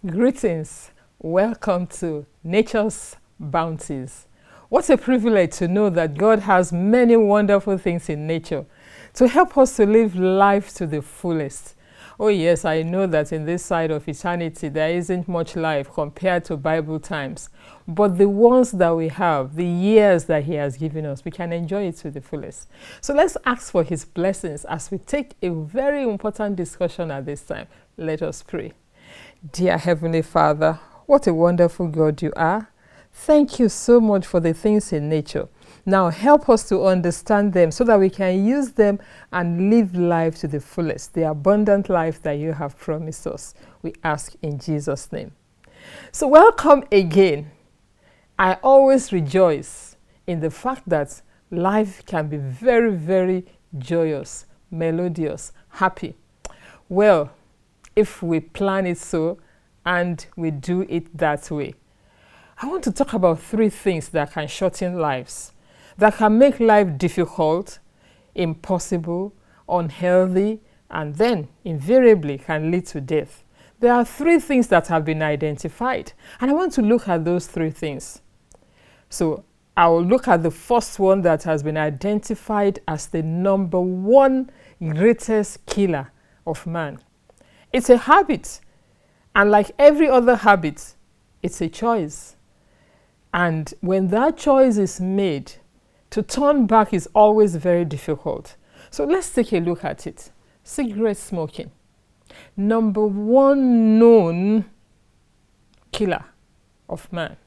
Greetings. Welcome to Nature's Bounties. What a privilege to know that God has many wonderful things in nature to help us to live life to the fullest. Oh yes, I know that in this side of eternity there isn't much life compared to Bible times. But the ones that we have, the years that He has given us, we can enjoy it to the fullest. So let's ask for His blessings as we take a very important discussion at this time. Let us pray. Dear Heavenly Father, what a wonderful God you are. Thank you so much for the things in nature. Now help us to understand them so that we can use them and live life to the fullest, the abundant life that you have promised us. We ask in Jesus' name. So welcome again. I always rejoice in the fact that life can be very, very joyous, melodious, happy. Well, if we plan it so and we do it that way. I want to talk about three things that can shorten lives, that can make life difficult, impossible, unhealthy, and then invariably can lead to death. There are three things that have been identified, and I want to look at those three things. So I will look at the first one that has been identified as the number one greatest killer of man. It's a habit, and like every other habit, it's a choice. And when that choice is made, to turn back is always very difficult. So let's take a look at it. Cigarette smoking. Number one known killer of man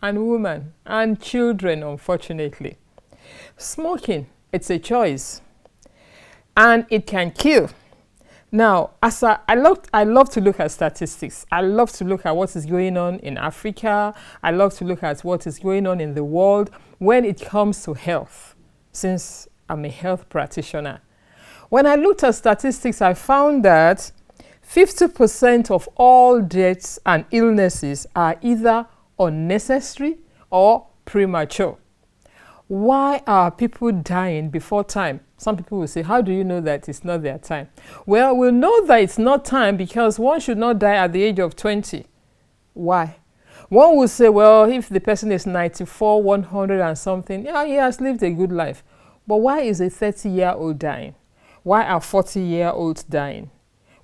and woman and children, unfortunately. Smoking, it's a choice, and it can kill. Now, as I love to look at statistics. I love to look at what is going on in Africa. I love to look at what is going on in the world when it comes to health, since I'm a health practitioner. When I looked at statistics, I found that 50% of all deaths and illnesses are either unnecessary or premature. Why are people dying before time? Some people will say, how do you know that it's not their time? Well, we'll know that it's not time because one should not die at the age of 20. Why? One will say, well, if the person is 94, 100 and something, yeah, he has lived a good life. But why is a 30-year-old dying? Why are 40-year-olds dying?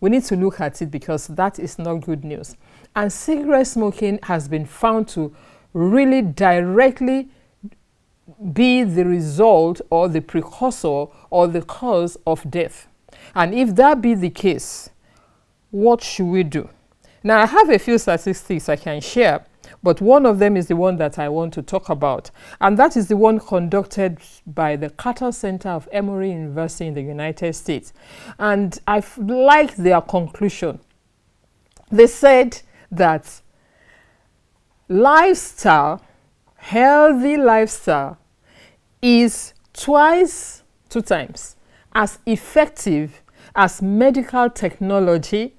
We need to look at it because that is not good news. And cigarette smoking has been found to really directly be the result or the precursor or the cause of death. And if that be the case, what should we do? Now, I have a few statistics I can share, but one of them is the one that I want to talk about. And that is the one conducted by the Carter Center of Emory University in the United States. And I like their conclusion. They said that healthy lifestyle is two times as effective as medical technology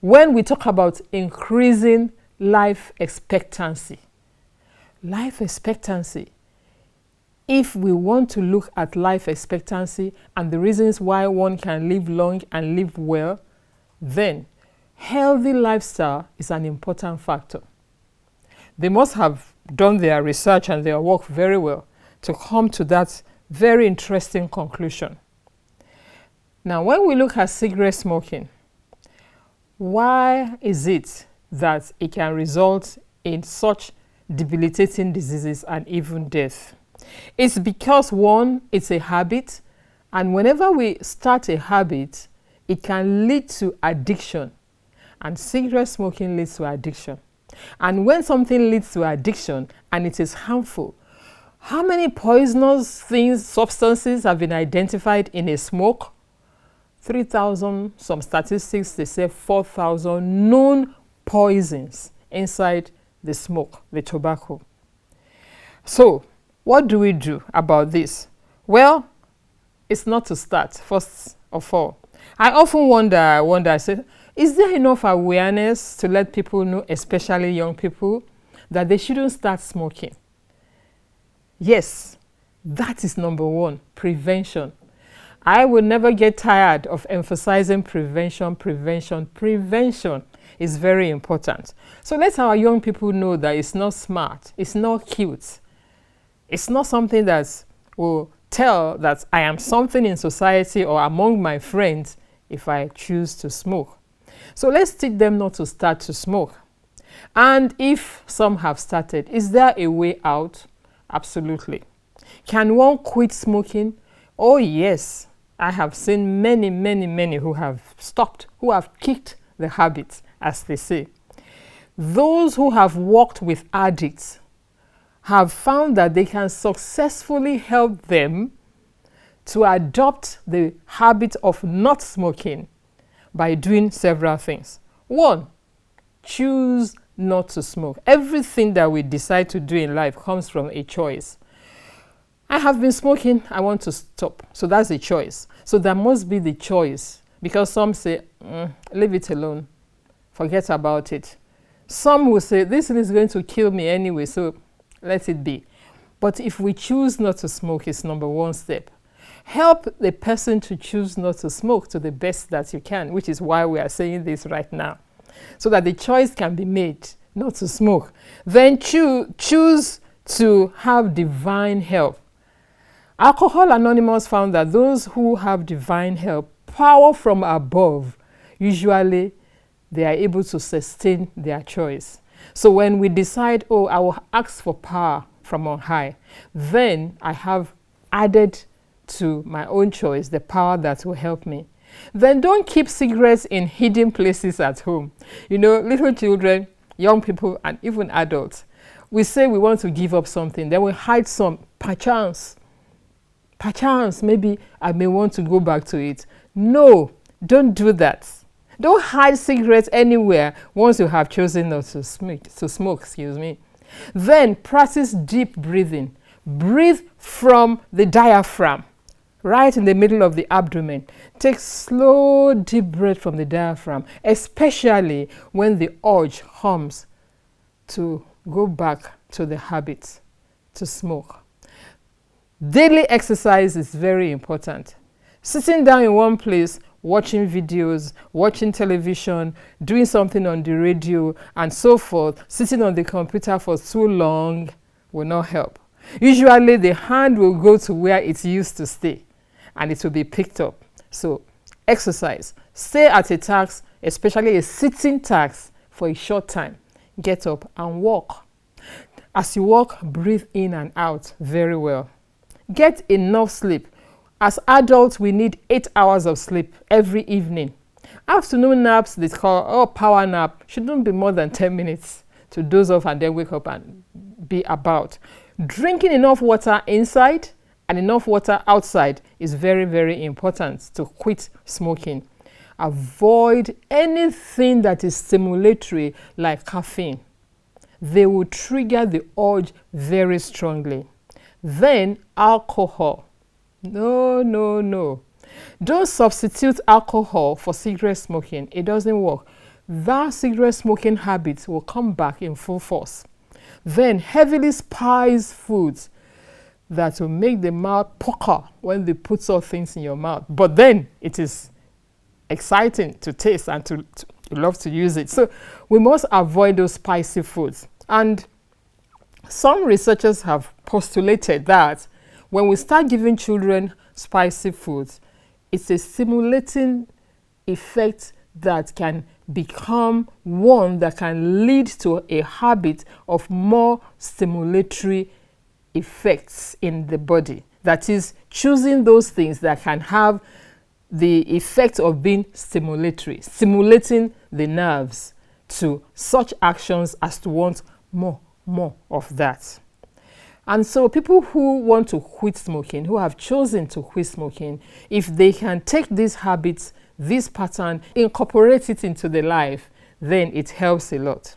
when we talk about increasing life expectancy. Life expectancy. If we want to look at life expectancy and the reasons why one can live long and live well, then healthy lifestyle is an important factor. They must have done their research and their work very well to come to that very interesting conclusion. Now, when we look at cigarette smoking, why is it that it can result in such debilitating diseases and even death? It's because, one, it's a habit, and whenever we start a habit, it can lead to addiction, and cigarette smoking leads to addiction. And when something leads to addiction and it is harmful, how many poisonous substances have been identified in a smoke? 3,000, some statistics, they say 4,000 known poisons inside the smoke, the tobacco. So, what do we do about this? Well, it's not to start, first of all. I often wonder, I say, is there enough awareness to let people know, especially young people, that they shouldn't start smoking? Yes, that is number one, prevention. I will never get tired of emphasizing prevention, prevention, prevention is very important. So let our young people know that it's not smart, it's not cute, it's not something that will tell that I am something in society or among my friends if I choose to smoke. So let's teach them not to start to smoke. And if some have started, is there a way out? Absolutely. Can one quit smoking? Oh yes. I have seen many who have stopped, who have kicked the habit, as they say. Those who have worked with addicts have found that they can successfully help them to adopt the habit of not smoking by doing several things. One, choose not to smoke. Everything that we decide to do in life comes from a choice. I have been smoking, I want to stop. So that's a choice. So there must be the choice, because some say, leave it alone, forget about it. Some will say, this is going to kill me anyway, so let it be. But if we choose not to smoke, it's number one step. Help the person to choose not to smoke to the best that you can, which is why we are saying this right now, so that the choice can be made not to smoke. Then choose to have divine help. Alcohol Anonymous found that those who have divine help, power from above, usually they are able to sustain their choice. So when we decide, oh, I will ask for power from on high, then I have added to my own choice the power that will help me. Then don't keep cigarettes in hidden places at home. You know, little children, young people, and even adults, we say we want to give up something, then we hide some, perchance, maybe I may want to go back to it. No, don't do that. Don't hide cigarettes anywhere once you have chosen not to smoke. Then practice deep breathing. Breathe from the diaphragm, right in the middle of the abdomen. Take slow, deep breath from the diaphragm, especially when the urge comes to go back to the habit to smoke. Daily exercise is very important. Sitting down in one place, watching videos, watching television, doing something on the radio, and so forth, sitting on the computer for too long will not help. Usually the hand will go to where it used to stay and it will be picked up. So exercise. Stay at a task, especially a sitting task, for a short time. Get up and walk. As you walk, breathe in and out very well. Get enough sleep. As adults, we need 8 hours of sleep every evening. Afternoon naps, they call power nap, shouldn't be more than 10 minutes to doze off and then wake up and be about. Drinking enough water inside and enough water outside is very important to quit smoking. Avoid anything that is stimulatory like caffeine. They will trigger the urge very strongly. Then alcohol. No. Don't substitute alcohol for cigarette smoking. It doesn't work. That cigarette smoking habit will come back in full force. Then heavily spiced foods that will make the mouth pucker when they put some things in your mouth. But then it is exciting to taste and to love to use it. So we must avoid those spicy foods. And some researchers have postulated that when we start giving children spicy foods, it's a stimulating effect that can become one that can lead to a habit of more stimulatory effects in the body. That is, choosing those things that can have the effect of being stimulatory, stimulating the nerves to such actions as to want more of that. And so people who want to quit smoking, who have chosen to quit smoking, if they can take these habits, this pattern, incorporate it into their life, then it helps a lot.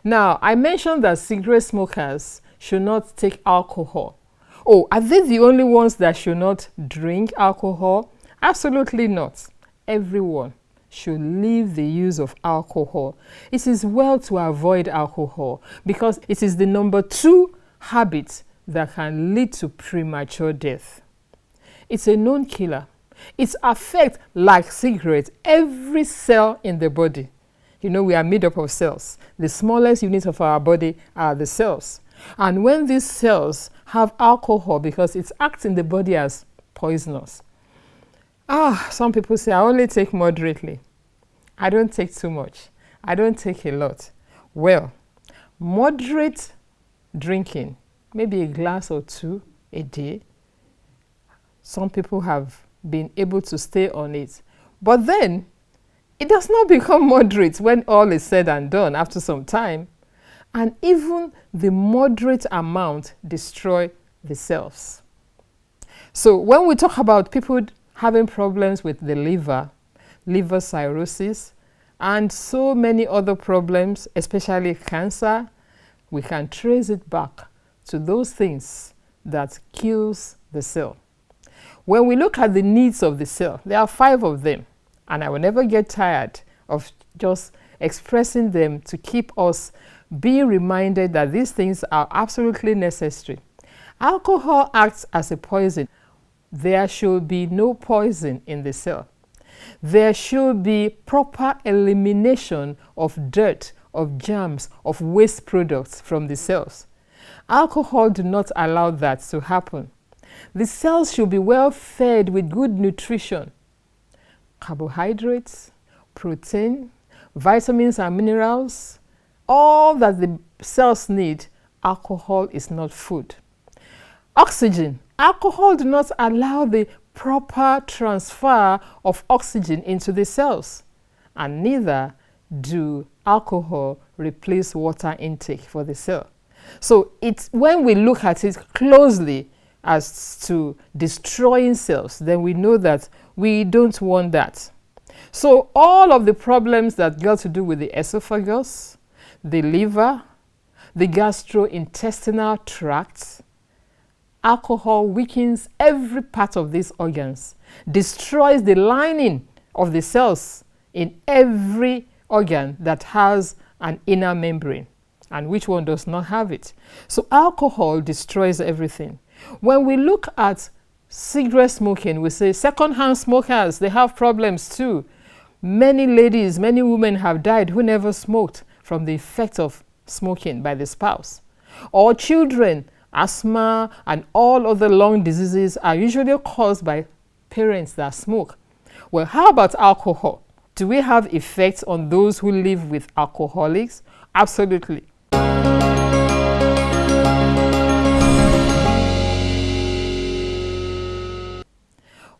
Now, I mentioned that cigarette smokers should not take alcohol. Oh, are they the only ones that should not drink alcohol? Absolutely not. Everyone should leave the use of alcohol. It is well to avoid alcohol because it is the number 2 habit that can lead to premature death. It's a known killer. It affects, like cigarettes, every cell in the body. You know, we are made up of cells. The smallest unit of our body are the cells. And when these cells have alcohol, because it acts in the body as poisonous. Some people say, I only take moderately. I don't take too much. I don't take a lot. Well, moderate drinking, maybe a glass or two a day, some people have been able to stay on it. But then, it does not become moderate when all is said and done after some time. And even the moderate amount destroy the cells. So when we talk about people having problems with the liver cirrhosis, and so many other problems, especially cancer, we can trace it back to those things that kills the cell. When we look at the needs of the cell, there are 5 of them, and I will never get tired of just expressing them to keep us being reminded that these things are absolutely necessary. Alcohol acts as a poison. There should be no poison in the cell. There should be proper elimination of dirt, of germs, of waste products from the cells. Alcohol does not allow that to happen. The cells should be well fed with good nutrition, carbohydrates, protein, vitamins and minerals, all that the cells need. Alcohol is not food. Oxygen. Alcohol does not allow the proper transfer of oxygen into the cells, and neither do alcohol replace water intake for the cell. So it's when we look at it closely as to destroying cells, then we know that we don't want that. So all of the problems that got to do with the esophagus, the liver, the gastrointestinal tract, alcohol weakens every part of these organs, destroys the lining of the cells in every organ that has an inner membrane, and which one does not have it. So alcohol destroys everything. When we look at cigarette smoking, we say second-hand smokers, they have problems too. Many ladies, many women have died who never smoked from the effect of smoking by the spouse. Or children, asthma and all other lung diseases are usually caused by parents that smoke. Well, how about alcohol? Do we have effects on those who live with alcoholics? Absolutely.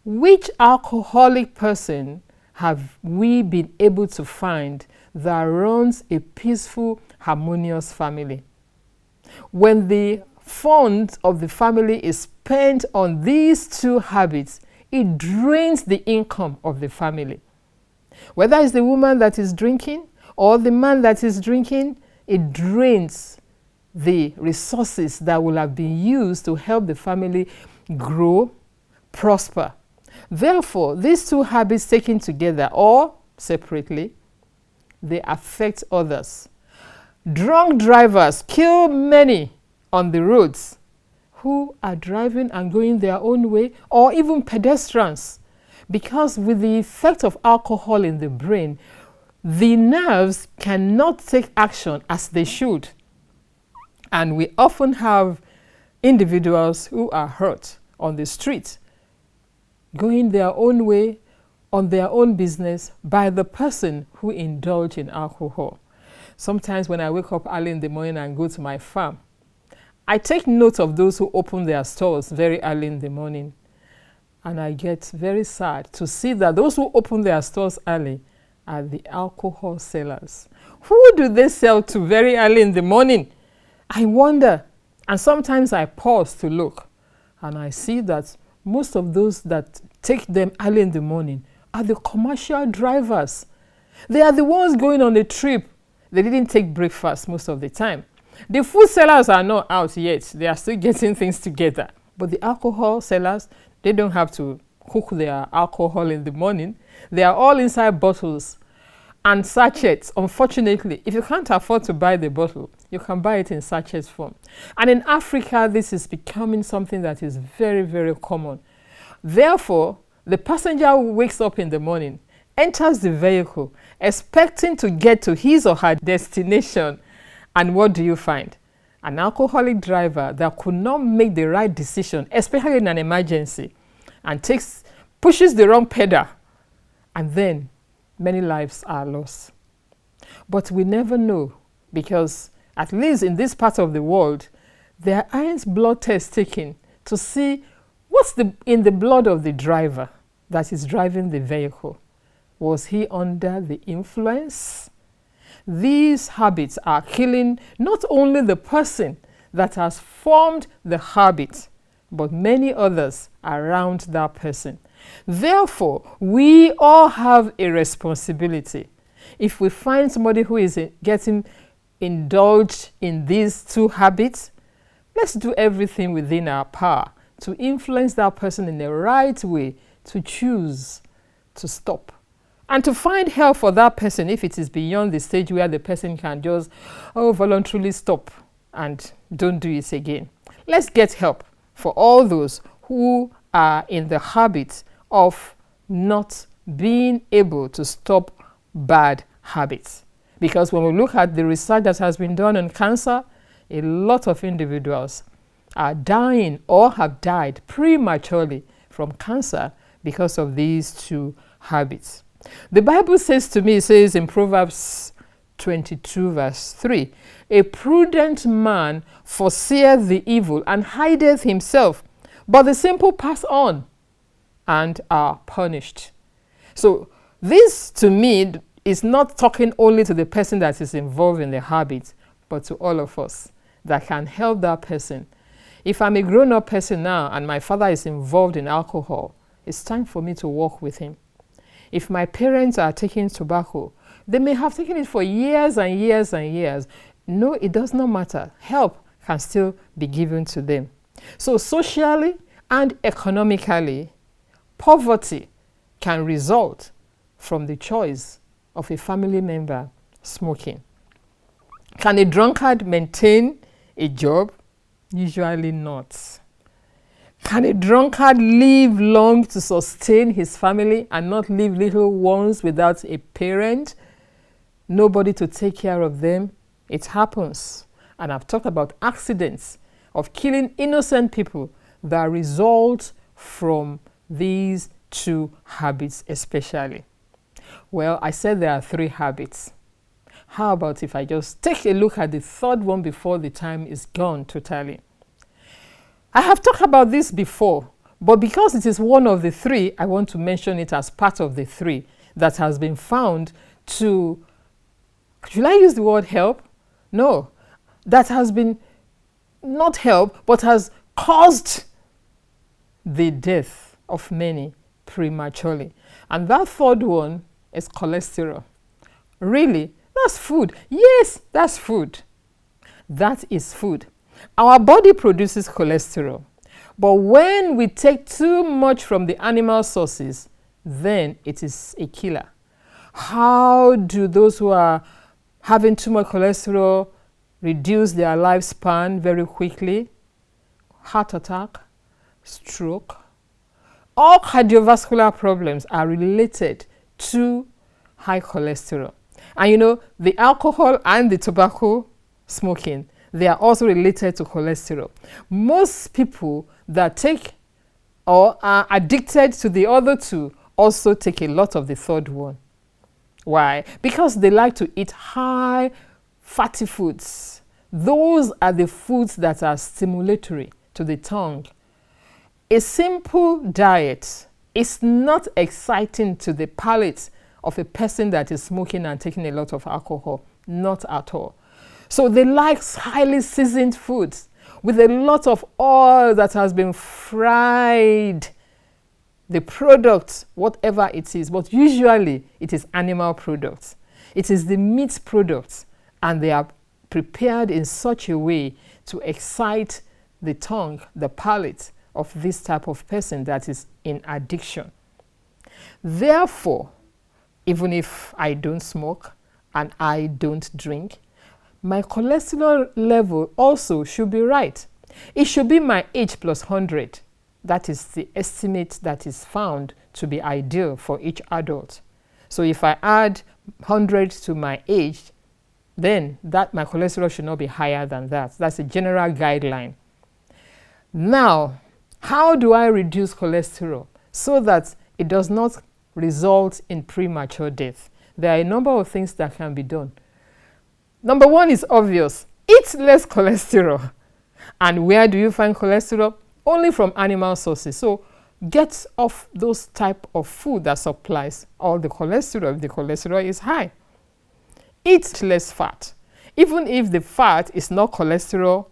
Which alcoholic person have we been able to find that runs a peaceful, harmonious family? When the funds of the family is spent on these 2 habits, it drains the income of the family. Whether it's the woman that is drinking or the man that is drinking, it drains the resources that will have been used to help the family grow, prosper. Therefore, these 2 habits taken together or separately, they affect others. Drunk drivers kill many on the roads who are driving and going their own way, or even pedestrians, because with the effect of alcohol in the brain, the nerves cannot take action as they should. And we often have individuals who are hurt on the street, going their own way, on their own business, by the person who indulged in alcohol. Sometimes when I wake up early in the morning and go to my farm, I take note of those who open their stores very early in the morning. And I get very sad to see that those who open their stores early are the alcohol sellers. Who do they sell to very early in the morning? I wonder. And sometimes I pause to look, and I see that most of those that take them early in the morning are the commercial drivers. They are the ones going on a trip. They didn't take breakfast most of the time. The food sellers are not out yet. They are still getting things together. But the alcohol sellers, they don't have to cook their alcohol in the morning. They are all inside bottles and sachets. Unfortunately, if you can't afford to buy the bottle, you can buy it in sachet form. And in Africa, this is becoming something that is very, very common. Therefore, the passenger wakes up in the morning, enters the vehicle, expecting to get to his or her destination. And what do you find? An alcoholic driver that could not make the right decision, especially in an emergency, and pushes the wrong pedal. And then many lives are lost. But we never know, because at least in this part of the world, there aren't blood tests taken to see what's in the blood of the driver that is driving the vehicle. Was he under the influence? These habits are killing not only the person that has formed the habit, but many others around that person. Therefore, we all have a responsibility. If we find somebody who is getting indulged in these two habits, let's do everything within our power to influence that person in the right way, to choose to stop and to find help for that person if it is beyond the stage where the person can just voluntarily stop and don't do it again. Let's get help for all those who are in the habit of not being able to stop bad habits. Because when we look at the research that has been done on cancer, a lot of individuals are dying or have died prematurely from cancer because of these two habits. The Bible says to me, it says in Proverbs 22 verse 3, a prudent man foreseeth the evil and hideth himself, but the simple pass on and are punished. So this to me is not talking only to the person that is involved in the habit, but to all of us that can help that person. If I'm a grown-up person now and my father is involved in alcohol, it's time for me to walk with him. If my parents are taking tobacco, they may have taken it for years and years and years. No, it does not matter. Help can still be given to them. So socially and economically, poverty can result from the choice of a family member smoking. Can a drunkard maintain a job? Usually not. Can a drunkard live long to sustain his family and not leave little ones without a parent? Nobody to take care of them? It happens. And I've talked about accidents of killing innocent people that result from these two habits especially. Well, I said there are 3 habits. How about if I just take a look at the third one before the time is gone totally? I have talked about this before, but because it is one of the 3, I want to mention it as part of the 3 that has been found to, should I use the word help? No, that has been not help, but has caused the death of many prematurely. And that third one is cholesterol. Really? That's food. Yes, that's food. That is food. Our body produces cholesterol, but when we take too much from the animal sources, then it is a killer. How do those who are having too much cholesterol reduce their lifespan very quickly? Heart attack, stroke. All cardiovascular problems are related to high cholesterol. And you know, the alcohol and the tobacco smoking, they are also related to cholesterol. Most people that take or are addicted to the other 2 also take a lot of the third one. Why? Because they like to eat high fatty foods. Those are the foods that are stimulatory to the tongue. A simple diet is not exciting to the palate of a person that is smoking and taking a lot of alcohol. Not at all. So they like highly seasoned foods with a lot of oil that has been fried. The product, whatever it is, but usually it is animal products. It is the meat products, and they are prepared in such a way to excite the tongue, the palate of this type of person that is in addiction. Therefore, even if I don't smoke and I don't drink, my cholesterol level also should be right. It should be my H plus 100. That is the estimate that is found to be ideal for each adult. So if I add 100 to my age, then my cholesterol should not be higher than that. That's a general guideline. Now, how do I reduce cholesterol so that it does not result in premature death? There are a number of things that can be done. Number one is obvious. Eat less cholesterol. And where do you find cholesterol? Only from animal sources. So get off those type of food that supplies all the cholesterol if the cholesterol is high. Eat less fat. Even if the fat is not cholesterol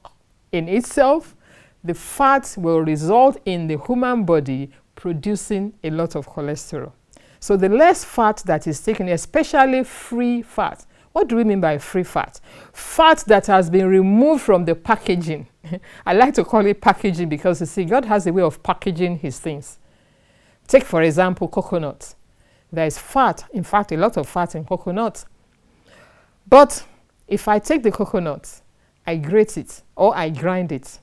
in itself, the fat will result in the human body producing a lot of cholesterol. So the less fat that is taken, especially free fat. What do we mean by free fat? Fat that has been removed from the packaging. I like to call it packaging because you see, God has a way of packaging his things. Take, for example, coconut. There is fat, in fact, a lot of fat in coconut. But if I take the coconut, I grate it or I grind it,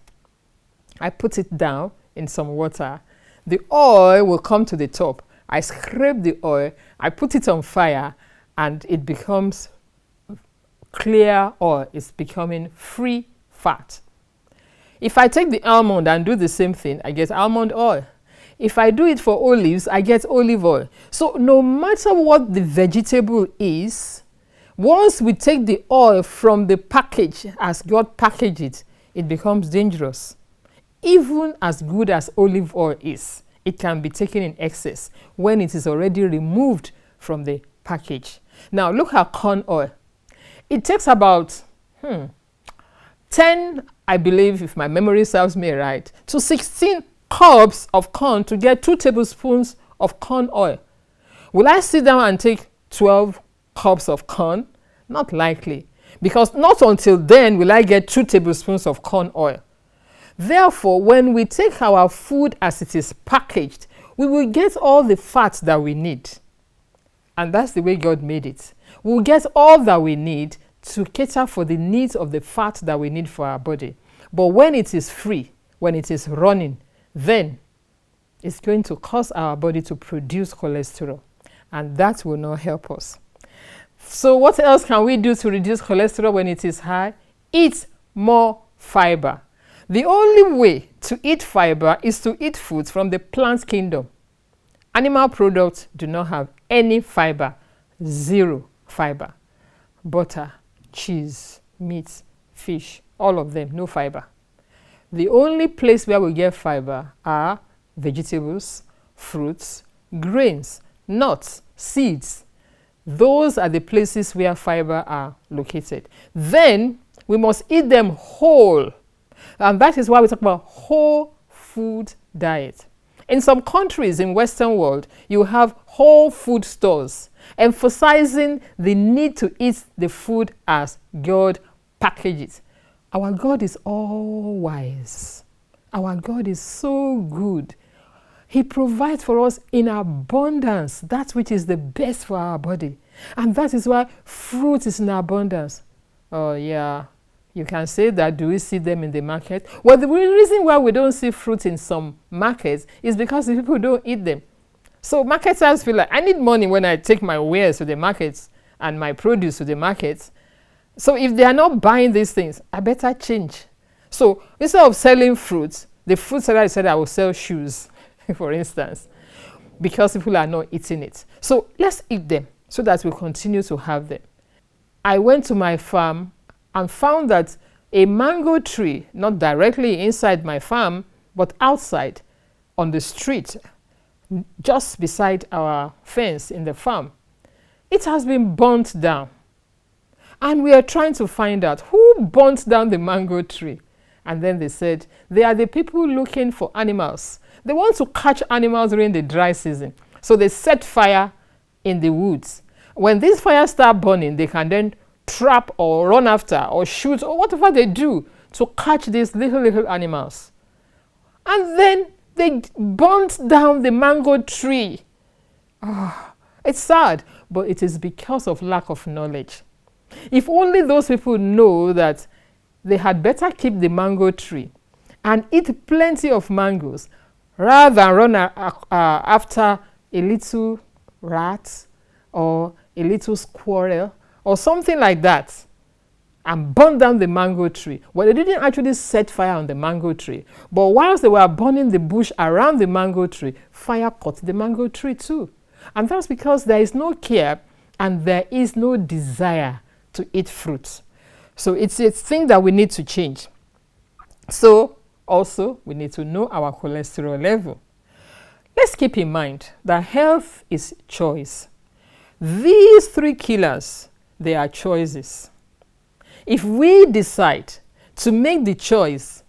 I put it down in some water, the oil will come to the top. I scrape the oil, I put it on fire, and it becomes clear oil. It's becoming free fat. If I take the almond and do the same thing, I get almond oil. If I do it for olives, I get olive oil. So no matter what the vegetable is, once we take the oil from the package as God packaged it, it becomes dangerous. Even as good as olive oil is, it can be taken in excess when it is already removed from the package. Now look at corn oil. It takes about 10, I believe, if my memory serves me right, to 16 cups of corn to get 2 tablespoons of corn oil. Will I sit down and take 12 cups of corn? Not likely, because not until then will I get 2 tablespoons of corn oil. Therefore, when we take our food as it is packaged, we will get all the fat that we need. And that's the way God made it. We'll get all that we need to cater for the needs of the fat that we need for our body. But when it is free, when it is running, then it's going to cause our body to produce cholesterol. And that will not help us. So what else can we do to reduce cholesterol when it is high? Eat more fiber. The only way to eat fiber is to eat foods from the plant kingdom. Animal products do not have any fiber, 0 fiber. Butter, cheese, meat, fish, all of them, no fiber. The only place where we get fiber are vegetables, fruits, grains, nuts, seeds. Those are the places where fiber are located. Then we must eat them whole. And that is why we talk about whole food diet. In some countries in Western world, you have whole food stores emphasizing the need to eat the food as God packaged it. Our God is all wise. Our God is so good. He provides for us in abundance that which is the best for our body. And that is why fruit is in abundance. Oh yeah, you can say that. Do we see them in the market? Well, the reason why we don't see fruit in some markets is because the people don't eat them. So marketers feel like, I need money when I take my wares to the markets and my produce to the markets. So if they are not buying these things, I better change. So instead of selling fruits, the fruit seller said I will sell shoes, for instance, because people are not eating it. So let's eat them so that we continue to have them. I went to my farm and found that a mango tree, not directly inside my farm, but outside on the street, just beside our fence in the farm, it has been burnt down. And we are trying to find out who burnt down the mango tree. And then they said, they are the people looking for animals. They want to catch animals during the dry season. So they set fire in the woods. When these fires start burning, they can then trap or run after or shoot or whatever they do to catch these little animals. And then they burnt down the mango tree. Oh, it's sad, but it is because of lack of knowledge. If only those people know that they had better keep the mango tree and eat plenty of mangoes rather than run after a little rat or a little squirrel or something like that and burn down the mango tree. Well, they didn't actually set fire on the mango tree, but whilst they were burning the bush around the mango tree, fire caught the mango tree too. And that's because there is no care and there is no desire to eat fruit. So it's a thing that we need to change. So also, we need to know our cholesterol level. Let's keep in mind that health is choice. These 3 killers, they are choices. If we decide to make the choice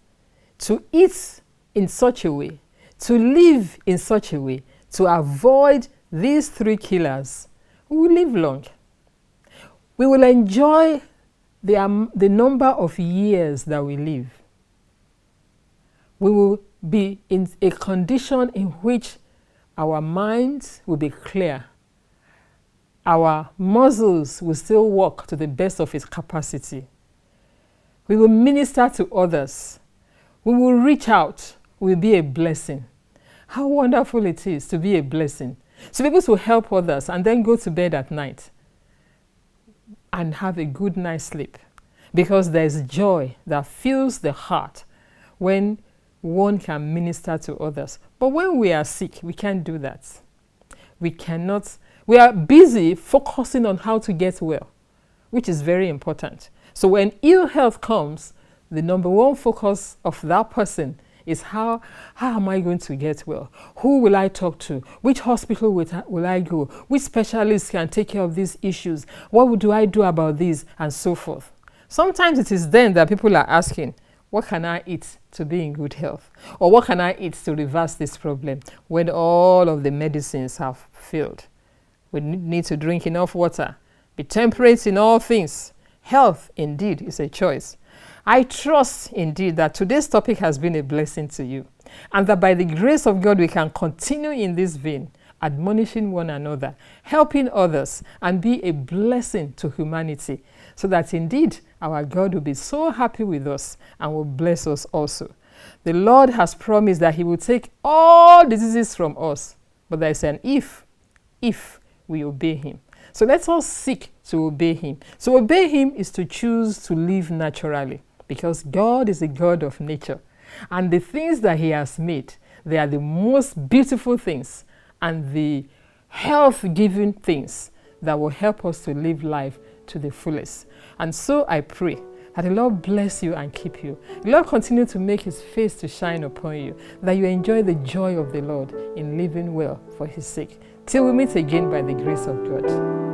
to eat in such a way, to live in such a way, to avoid these 3 killers, we will live long. We will enjoy the number of years that we live. We will be in a condition in which our minds will be clear. Our muscles will still work to the best of its capacity. We will minister to others. We will reach out. We will be a blessing. How wonderful it is to be a blessing. To be able to help others and then go to bed at night and have a good night's sleep. Because there's joy that fills the heart when one can minister to others. But when we are sick, we can't do that. We cannot. We are busy focusing on how to get well, which is very important. So when ill health comes, the number one focus of that person is how am I going to get well? Who will I talk to? Which hospital will I go? Which specialist can take care of these issues? What do I do about this? And so forth. Sometimes it is then that people are asking, what can I eat to be in good health? Or what can I eat to reverse this problem when all of the medicines have failed? We need to drink enough water, be temperate in all things. Health, indeed, is a choice. I trust, indeed, that today's topic has been a blessing to you, and that by the grace of God, we can continue in this vein, admonishing one another, helping others, and be a blessing to humanity, so that indeed our God will be so happy with us and will bless us also. The Lord has promised that He will take all diseases from us, but there is an if we obey Him. So let us seek to obey Him. So obey Him is to choose to live naturally, because God is a God of nature. And the things that He has made, they are the most beautiful things and the health-giving things that will help us to live life to the fullest. And so I pray that the Lord bless you and keep you. The Lord continue to make His face to shine upon you, that you enjoy the joy of the Lord in living well for His sake. Till we meet again by the grace of God.